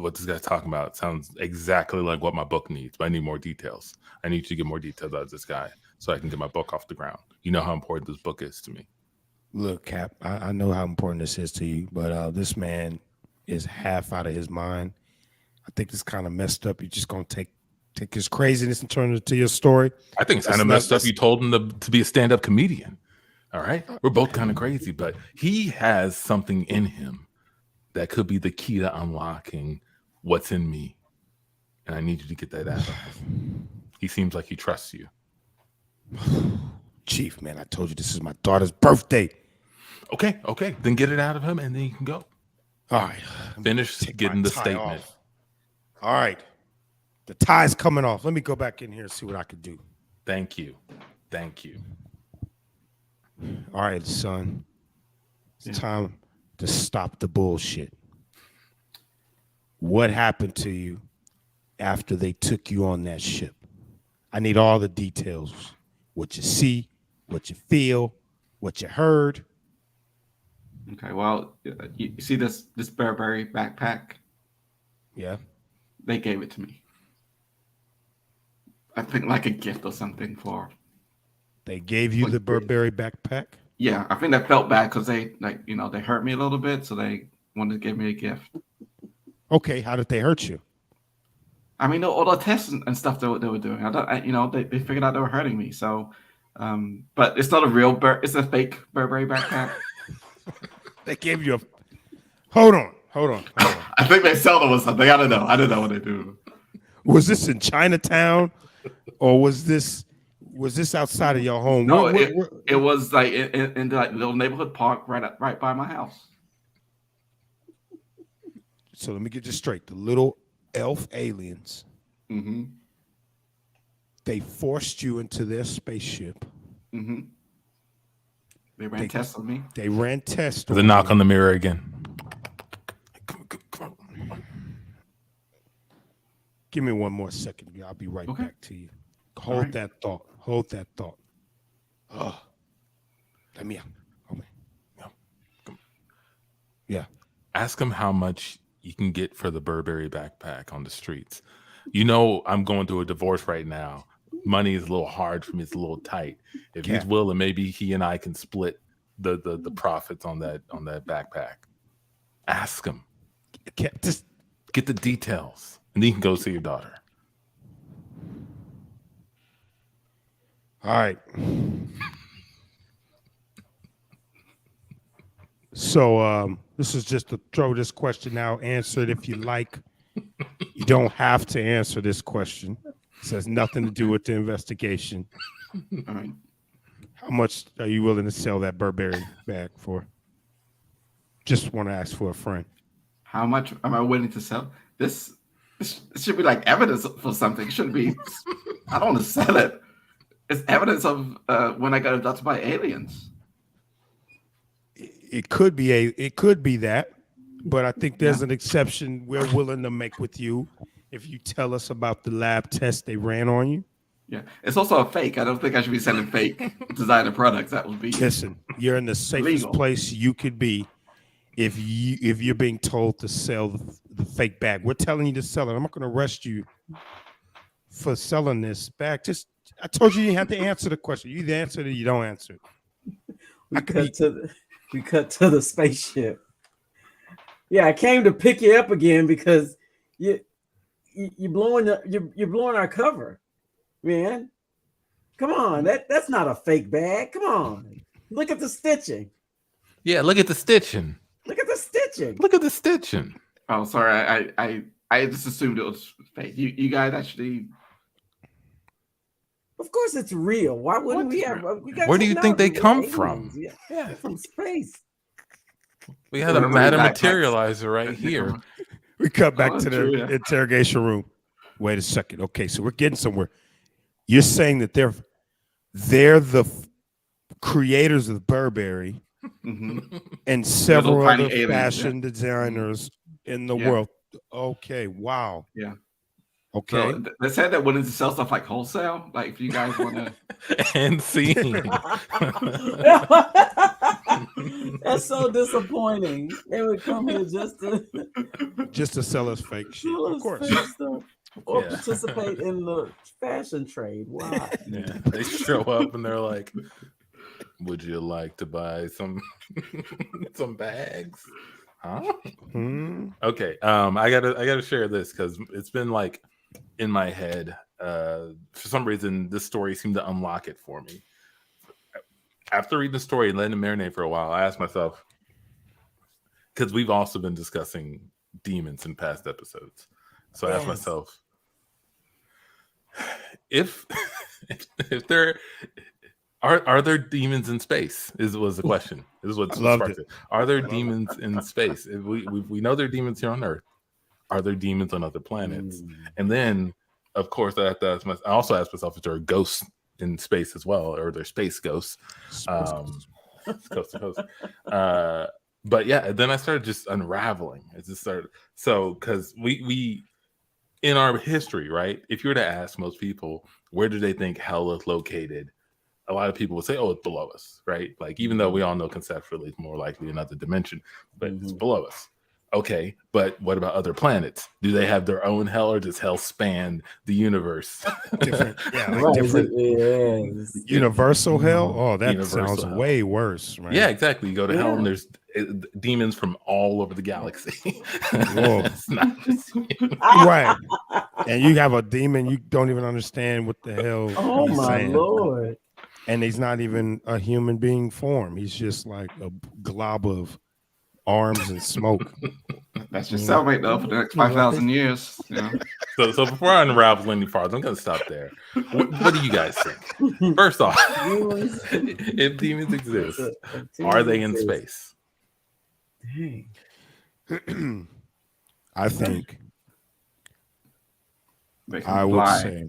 what this guy's talking about sounds exactly like what my book needs, but I need more details. I need you to get more details out of this guy so I can get my book off the ground. You know how important this book is to me. Look, Cap, I know how important this is to you, but this man is half out of his mind. I think it's kind of messed up. You're just going to take his craziness and turn it into your story. I think it's kind of messed up. You told him to be a stand-up comedian. All right? We're both kind of crazy, but he has something in him that could be the key to unlocking what's in me. And I need you to get that out of him. He seems like he trusts you. Chief, man, I told you this is my daughter's birthday. Okay. Then get it out of him and then you can go. All right. Finish getting the statement. Off. All right. The tie's coming off. Let me go back in here and see what I can do. Thank you. All right, son. It's time to stop the bullshit. What happened to you after they took you on that ship? I need all the details. What you see, what you feel, what you heard. Okay, well, you see this Burberry backpack? Yeah. They gave it to me. I think like a gift or something for. They gave you the Burberry backpack? Yeah, I think they felt bad because they they hurt me a little bit, so they wanted to give me a gift. Okay, how did they hurt you? I mean, all the tests and stuff they were doing. They figured out they were hurting me. So, but it's not a real it's a fake Burberry backpack. They gave you a. Hold on. I think they sell them or something. I don't know what they do. Was this in Chinatown, or was this outside of your home? No, it was like in the little neighborhood park right by my house. So let me get this straight. The little elf aliens, they forced you into their spaceship. They ran tests on me. They ran tests. The knock on the mirror again. Come on. Give me one more second. I'll be right back to you. Hold that thought. Oh, let me out. Yeah. Ask him how much you can get for the Burberry backpack on the streets. You know, I'm going through a divorce right now. Money is a little hard for me. It's a little tight. If he's willing, maybe he and I can split the profits on that backpack. Ask him. Just get the details, and then you can go see your daughter. All right. So this is just to throw this question out. Answer it if you like. You don't have to answer this question. This has nothing to do with the investigation. All right. How much are you willing to sell that Burberry bag for? Just want to ask for a friend. How much am I willing to sell? This should be like evidence for something. It shouldn't be. I don't want to sell it. It's evidence of when I got abducted by aliens. It could be that, but I think there's an exception we're willing to make with you if you tell us about the lab test they ran on you. Yeah, it's also a fake. I don't think I should be selling fake designer products. That would be. Listen, you're in the safest legal place you could be if you're being told to sell the fake bag. We're telling you to sell it. I'm not going to arrest you for selling this bag. I told you didn't have to answer the question. You either answer it or you don't answer it. We cut to the spaceship. Yeah, I came to pick you up again because you're blowing our cover, man. Come on, that's not a fake bag. Come on, look at the stitching. Yeah, look at the stitching. Look at the stitching. Look at the stitching. Oh, sorry. I just assumed it was fake. You guys actually. Of course, it's real. Why wouldn't we have? We got Where do you think they technology. come We're aliens. from? Yeah, from space. We had a materializer right here. We cut back Oh, to the true, yeah. interrogation room. Wait a second. Okay, so we're getting somewhere. You're saying that they're the creators of Burberry Mhm. and several tiny other aliens, fashion designers in the Yeah. world. Okay, wow. Yeah. Okay. So they said that wanted to sell stuff like wholesale. Like if you guys want to. And scene. That's so disappointing. They would come here just Just to sell us fake shit. sell Of us course. fake stuff or Yeah. participate in the fashion trade. Wow. Yeah, they show up and they're like, "Would you like to buy some some bags?" Huh? Hmm. Okay. I gotta share this because it's been like in my head. For some reason, this story seemed to unlock it for me. After reading the story and letting it marinate for a while, I asked myself, because we've also been discussing demons in past episodes. So I asked Yes. myself, if there are there demons in space? Was the question. This is what I loved sparked it. Are there demons in space? If we know there are demons here on Earth. Are there demons on other planets? And then, of course, I also asked myself, is there ghosts in space as well, or are there space ghosts? Coast to coast. But yeah, then I started just unraveling. It just started because we in our history, right? If you were to ask most people where do they think hell is located, a lot of people would say, "Oh, it's below us," right? Like even though we all know conceptually it's more likely another dimension, but it's below us. Okay, but what about other planets? Do they have their own hell, or does hell span the universe? Different. Yeah, like Right. different. Yes. Universal hell? Oh, that Universal sounds hell. way worse, right? Yeah, exactly. You go to hell Yeah. and there's demons from all over the galaxy. Whoa. It's not just you. Right. And you have a demon, you don't even understand what the hell Oh he's my saying. Lord. And he's not even a human being form. He's just like a glob of arms and smoke. That's your cellmate though for the next 5,000 years. You know? So before I unravel any farther, I'm going to stop there. What do you guys think? First off, Demons. if demons exist, are they in space? Dang. I think They can I would fly. say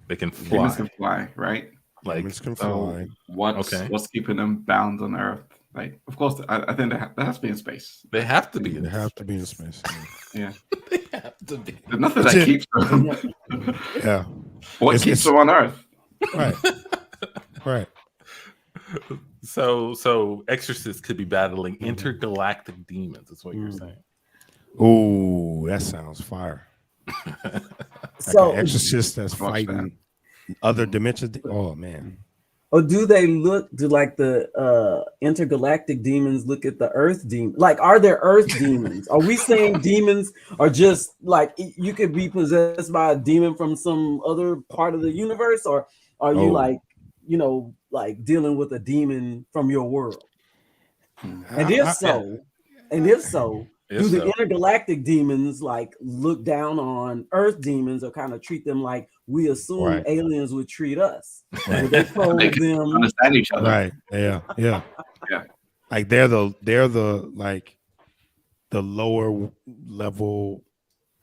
They can Demons fly. can fly, right? Like, demons can So fly. what's keeping them bound on Earth? Like, of course, I think that has to be in space. they have to be in They have space. to be in space. Yeah, They have to be. there's nothing that Shit. keeps them. Yeah. What It's- keeps it's- them on Earth? Right. Right. So exorcists could be battling intergalactic demons. That's what you're saying. Ooh, that sounds fire. Like So, an exorcist that's Watch fighting other dimensions. Oh man. or do like the intergalactic demons look at the Earth demon? Like, are there Earth demons? Are we saying demons are just like you could be possessed by a demon from some other part of the universe, or are you Oh. like dealing with a demon from your world? And if I- so, If do the so. intergalactic demons like look down on Earth demons or kind of treat them like we assume Right. aliens would treat us? Right. Would they probe They can them? understand each other. Right. Yeah. Yeah. Yeah. Like they're the like the lower level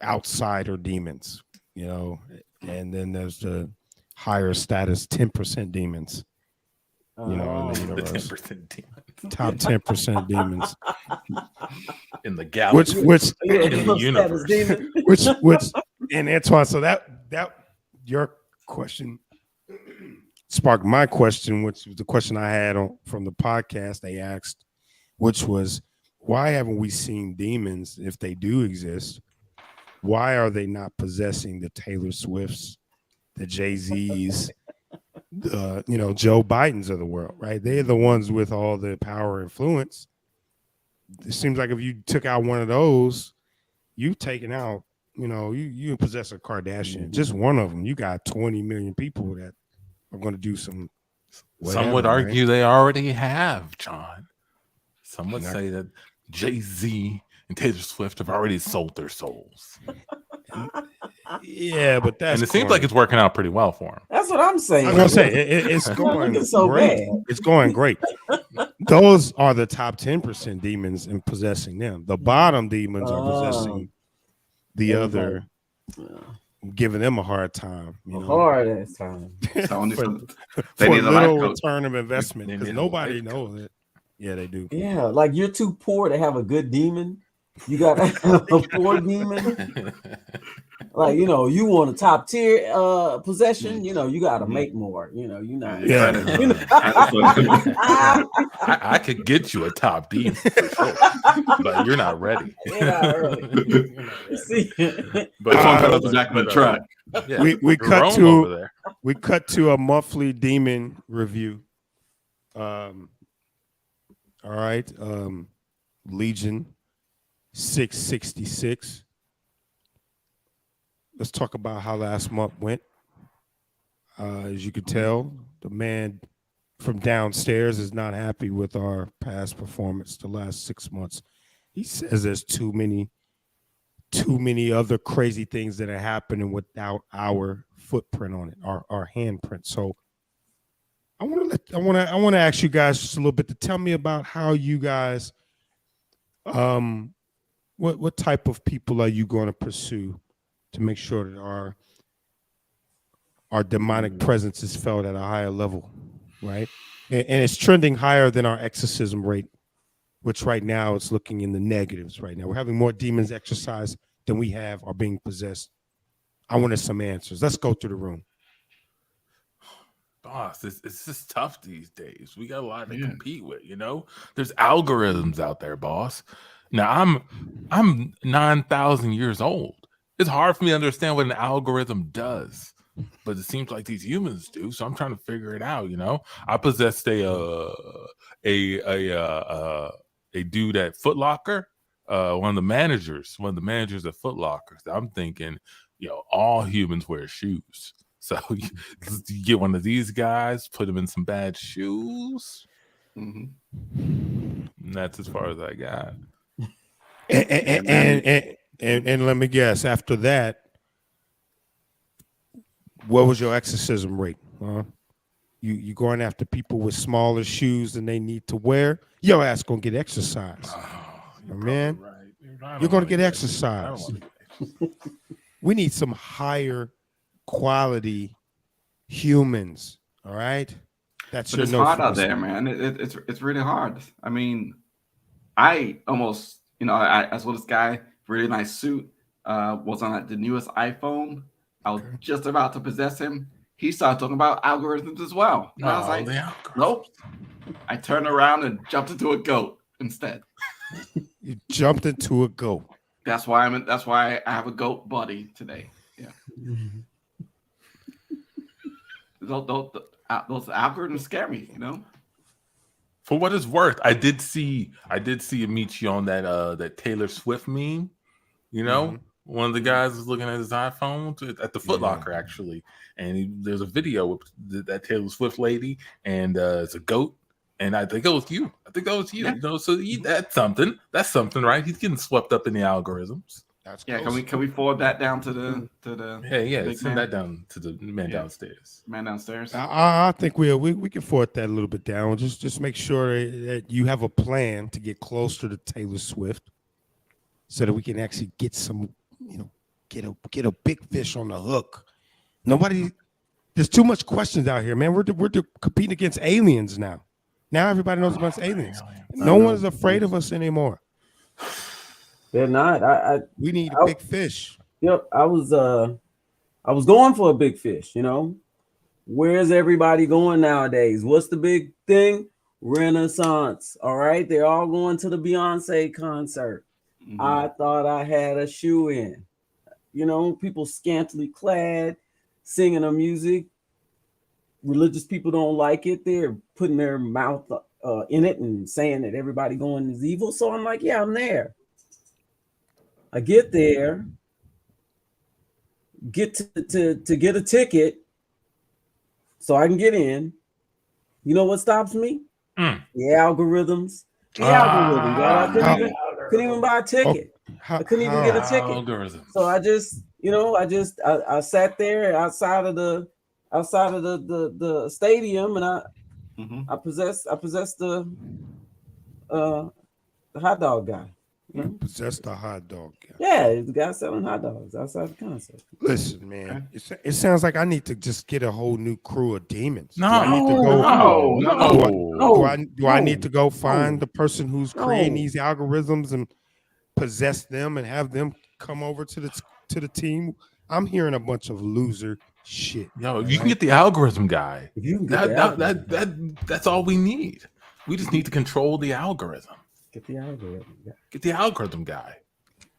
outsider demons, you know, and then there's the higher status 10% demons, you know, in the The universe. 10% demons Top 10% demons. in the galaxy. Which Yeah, in the low status universe. demon. which and Antoine, so that your question sparked my question, which was the question I had from the podcast they asked, which was why haven't we seen demons if they do exist? Why are they not possessing the Taylor Swifts, the Jay-Z's, the Joe Bidens of the world, right? They're the ones with all the power and influence. It seems like if you took out one of those, you've taken out you know, you possess a Kardashian, just one of them, you got 20 million people that are going to do some. Some would whatever, right? argue they already have, John. Some would Not- say that Jay-Z and Taylor Swift have already sold their souls. Yeah, but that's And it seems like corny. it's working out pretty well for him. That's what I'm saying. I was gonna say it's Not going looking so great. bad. It's going great. Those are the top 10% demons in possessing them. The bottom demons are possessing the everybody. other, giving them a hard time. You know, Hard ass time. So only for, they for need a life little coach. return of investment They because need a nobody life knows it. Yeah, they do. Yeah, like you're too poor to have a good demon. You got a poor demon. Like, you know, you want a top tier possession, you know, you got to make more. You know, you not. Yeah. I could get you a top demon for sure, but you're not ready. You're not early. See, But Jack in the truck. Yeah, we cut Jerome over to there. we cut to a monthly demon review. All right. Legion 666. Let's talk about how last month went. As you can tell, the man from downstairs is not happy with our past performance the last 6 months. He says there's too many other crazy things that are happening without our footprint on it, our handprint. So I want to ask you guys just a little bit to tell me about how you guys, what type of people are you going to pursue to make sure that our demonic presence is felt at a higher level, right? And it's trending higher than our exorcism rate, which right now it's looking in the negatives right now. We're having more demons exercised than we have are being possessed. I wanted some answers. Let's go through the room. Boss, it's just tough these days. We got a lot to compete with, you know? There's algorithms out there, boss. Now I'm 9,000 years old. It's hard for me to understand what an algorithm does, but it seems like these humans do. So I'm trying to figure it out. You know, I possessed a dude at Foot Locker, one of the managers at Foot Locker. So I'm thinking, you know, all humans wear shoes. So you get one of these guys, put him in some bad shoes. And that's as far as I got. And let me guess, after that, what was your exorcism rate? You going after people with smaller shoes than they need to wear? Your ass gonna get exercise, man. Right. You're gonna get exercise. We need some higher quality humans. All right, that's But it's hard out there, man. It's really hard. I mean, I almost, you know, I saw this guy, really nice suit, was on the newest iPhone. I was just about to possess him. He started talking about algorithms as well. And I was like, nope. I turned around and jumped into a goat instead. You jumped into a goat. That's why I have a goat buddy today. Yeah. Those algorithms scare me, you know. For what it's worth, I did see Amici on that Taylor Swift meme. You know, one of the guys was looking at his iPhone at the Foot Locker actually, and there's a video with that Taylor Swift lady, and it's a goat, and I think it was you. Yeah. You know, so that's something. That's something, right? He's getting swept up in the algorithms. That's Can we forward that down to the send that down to the man downstairs. Man downstairs. I think we can forward that a little bit down. Just make sure that you have a plan to get closer to Taylor Swift, so that we can actually get some, you know, get a big fish on the hook. There's too much questions out here, man. We're competing against aliens now. Now everybody knows about aliens. No one's afraid of us anymore. they're not. We need a big fish. Yep, I was going for a big fish, you know. Where's everybody going nowadays? What's the big thing? Renaissance. All right, they're all going to the Beyonce concert. I thought I had a shoe in. You know, people scantily clad, singing the music. Religious people don't like it. They're putting their mouth in it and saying that everybody going is evil. So I'm like, yeah, I'm there. I get there. get to get a ticket so I can get in. You know what stops me? The algorithms. The algorithm. God, I couldn't even buy a ticket. I couldn't even get a ticket. Algorithm. So I just, I sat there outside of the stadium, and I possessed the hot dog guy. Possessed the hot dog guy. Yeah, the guy selling hot dogs outside the concert. Listen, man, it sounds like I need to just get a whole new crew of demons. No, do I need to go? Do I need to go find the person who's creating these algorithms and possess them and have them come over to the team? I'm hearing a bunch of loser shit. Yo, you can get the algorithm guy. You can get That's all we need. We just need to control the algorithm. Get the algorithm guy. Get the algorithm guy.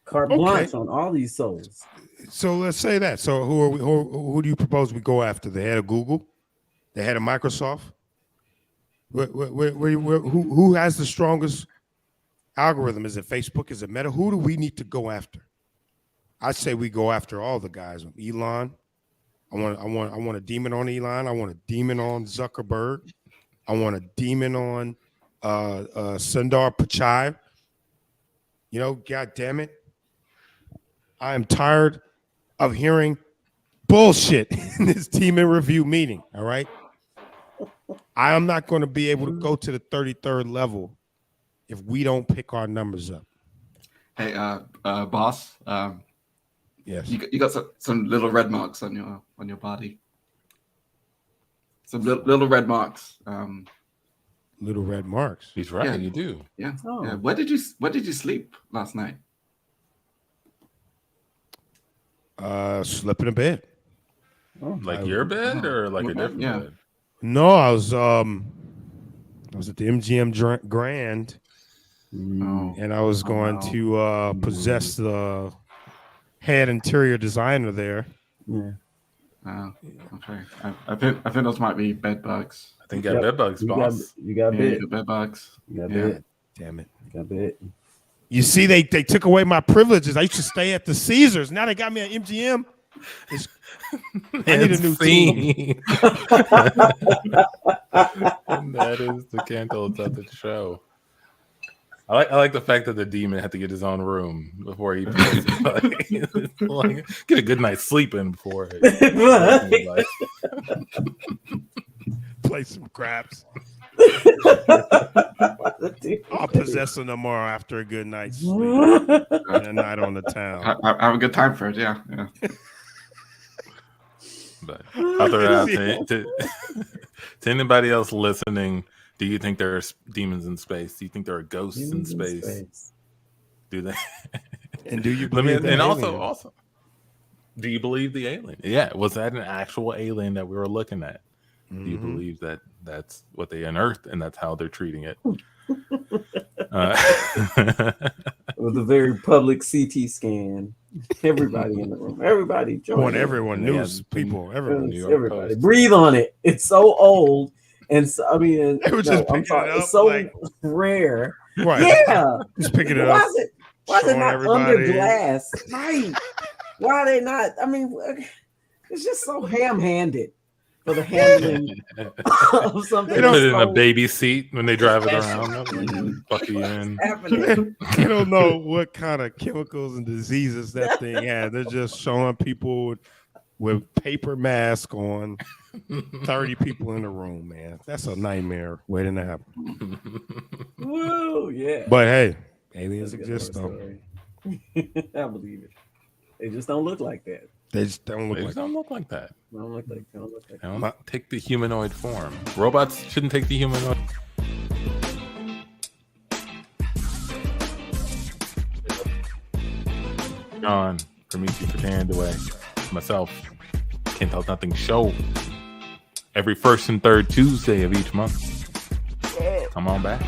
Carte blanche on all these souls. So let's say that. So who do you propose we go after? The head of Google? The head of Microsoft? Who has the strongest algorithm? Is it Facebook? Is it Meta? Who do we need to go after? I say we go after all the guys. Elon. I want a demon on Elon. I want a demon on Zuckerberg. I want a demon on Sundar Pichai. God damn it. I am tired of hearing bullshit in this team in review meeting. All right. I am not going to be able to go to the 33rd level if we don't pick our numbers up. Hey, boss. Yes. You got some little red marks on your body. Some little red marks. Little red marks. He's right. Yeah. You do. Yeah. Oh. Yeah. Where did you sleep last night? Slept in a bed. Like your bed or like a different bed? No, I was at the MGM Grand, and I was going to possess the head interior designer there. Yeah. Okay. I think those might be bed bugs. I think you got bed bugs, boss. You got bed. Bed bugs. You got Yeah. bed. Damn it. You got bed. You see, they took away my privileges. I used to stay at the Caesars. Now they got me at MGM. I need a new team. And that is the Cantos at the show. I like the fact that the demon had to get his own room before he plays. Like, get a good night's sleep in before it. Play some craps. I'll possess them tomorrow after a good night's sleep and a night on the town. Have a good time for it. Yeah. But other to anybody else listening, do you think there are demons in space? Do you think there are ghosts in space? Do they? And do you believe also, do you believe the alien? Yeah, was that an actual alien that we were looking at? Do you believe that that's what they unearthed and that's how they're treating it? With a very public CT scan. Everybody in the room. Everybody join. Everyone, news people, everybody. Breathe on it. It's so old. And so, I mean, it's so rare. Right. Yeah. Just picking it up. Why is it not under glass? Right. Why are they not? I mean, it's just so ham-handed for the handling of something. They put it in a baby seat when they drive it around. Fuck you in. They don't know what kind of chemicals and diseases that thing had. They're just showing people with paper mask on. 30 people in the room, man. That's a nightmare waiting to happen. Woo, yeah. But hey, aliens exist though. I believe it. They just don't look like that. They just don't look like that. They don't look like that. They don't take the humanoid form. Robots shouldn't take the humanoid. John, Prometheus pretend away. Myself, Can't Tell Nothing show. Every first and third Tuesday of each month. Come on back.